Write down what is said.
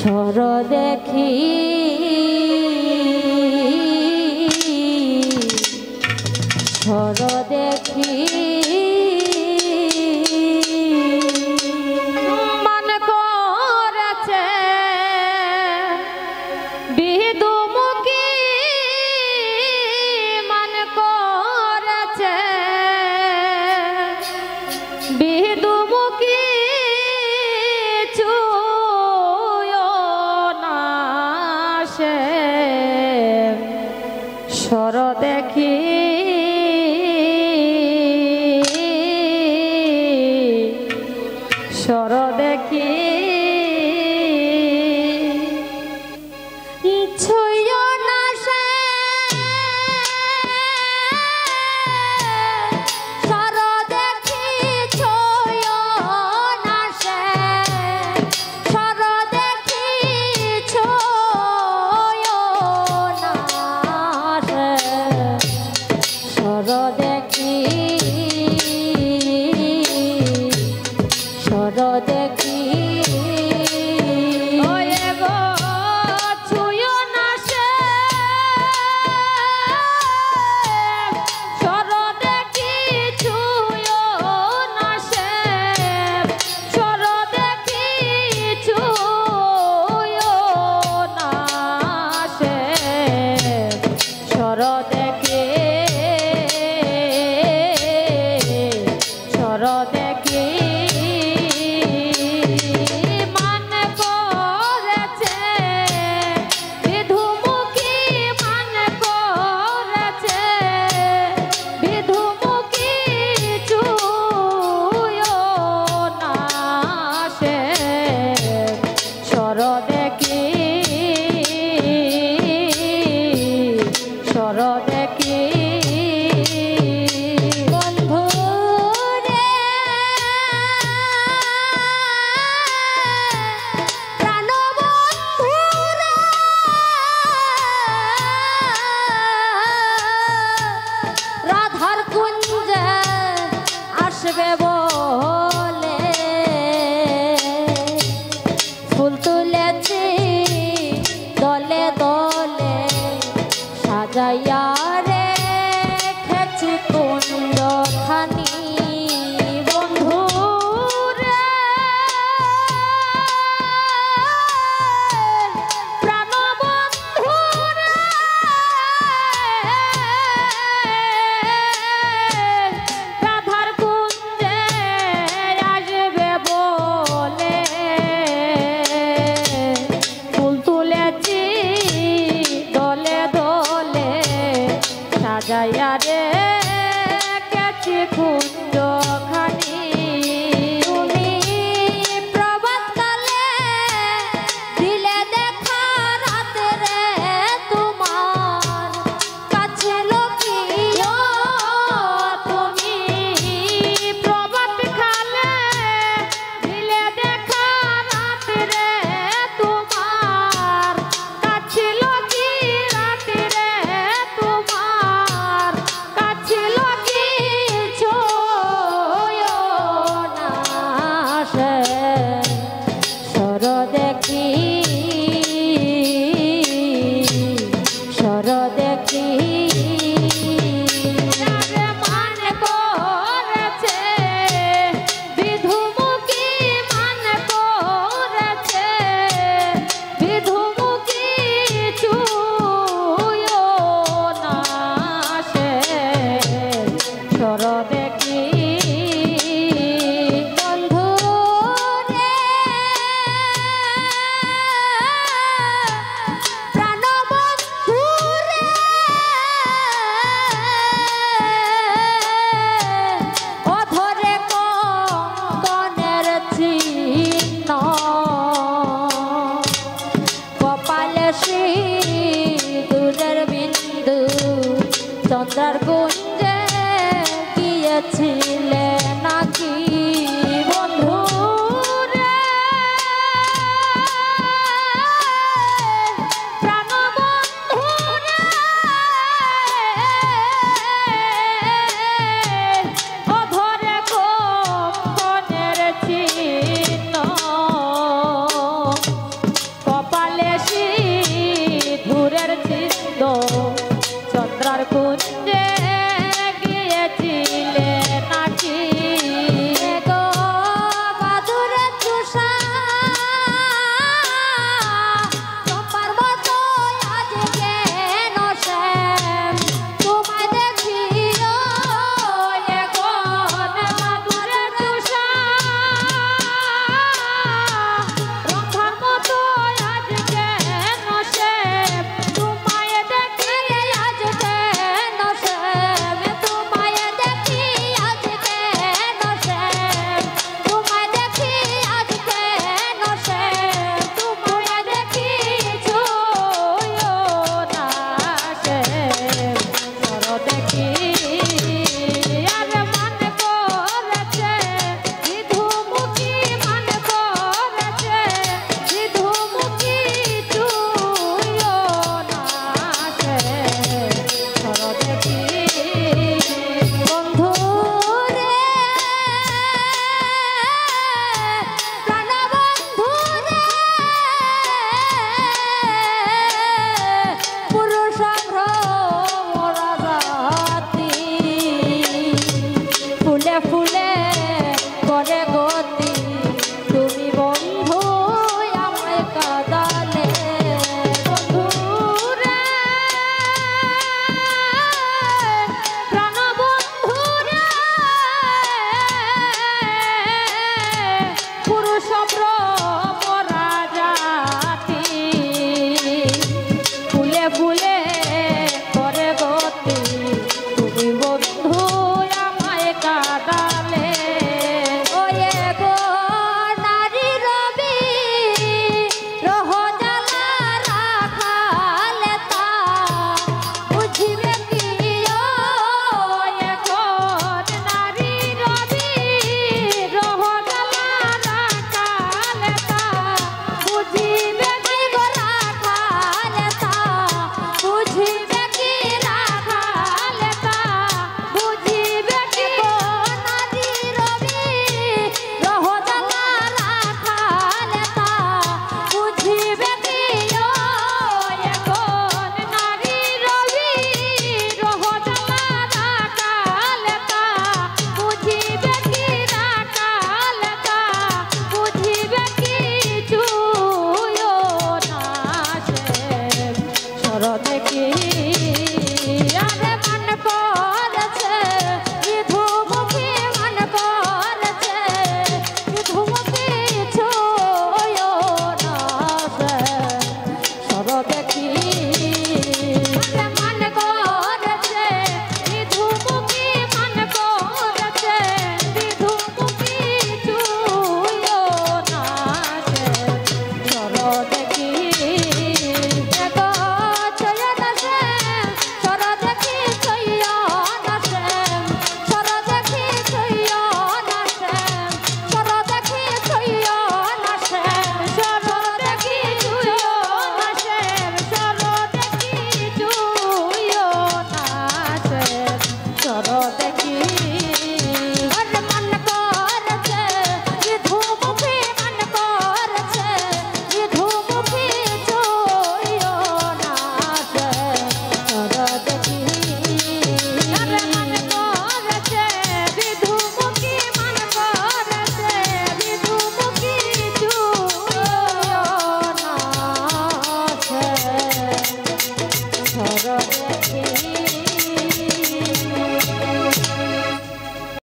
সর দেখি সর দেখি মান করেছে বিদুমুখী মান করেছে বিদুমুখী সর দেখি সর দেখি ছুঁয়ো না সে সর দেখি ছুঁয়ো না সে সর দেখি ছুঁয়ো না সে সর দেখি সর দেখি ওয়ে গো ছুঁয়ো না সে সর দেখি ছুঁয়ো না সে সর দেখি ছুঁয়ো না সে সর দেখি সর দেখি মান করেছে বিধুমুখী মান করেছে বিধুমুখী ছুঁয়ো না সে সর দেখি সর দেখি আসবে বলে ফুল তুলেছি দলে দলে সাজাইয়া রেখেছি কুঞ্জ খানি বন্ধু রে প্রাণ বন্ধু রে রাধার কুঞ্জে আসবে বলে ফুল তুলেছি দলে দলে সাজাইয়া রেখেছি কুঞ্জ খানি তুমি প্রভাতকালে দিলে দেখা রাতে রে তোমার কাছে লুকিয়ে তুমি প্রভাতকালে দিলে দেখা রাতে রে তোমার কাছে লুকিয়ে রাতে রে তোমার কাছে লুকিয়ে ছুঁয়ো না সে সর দেখি সর দেখি মান করেছে বিধুমুখী মান করেছে বিধুমুখী ছুঁয়ো না সে সর দেখি বন্ধু রে প্রাণ বন্ধু রে অধরে কঙ্কনের চিহ্ন কপালে সিঁদুরের বিন্দু চন্দ্রার কুঞ্জে গিয়েছি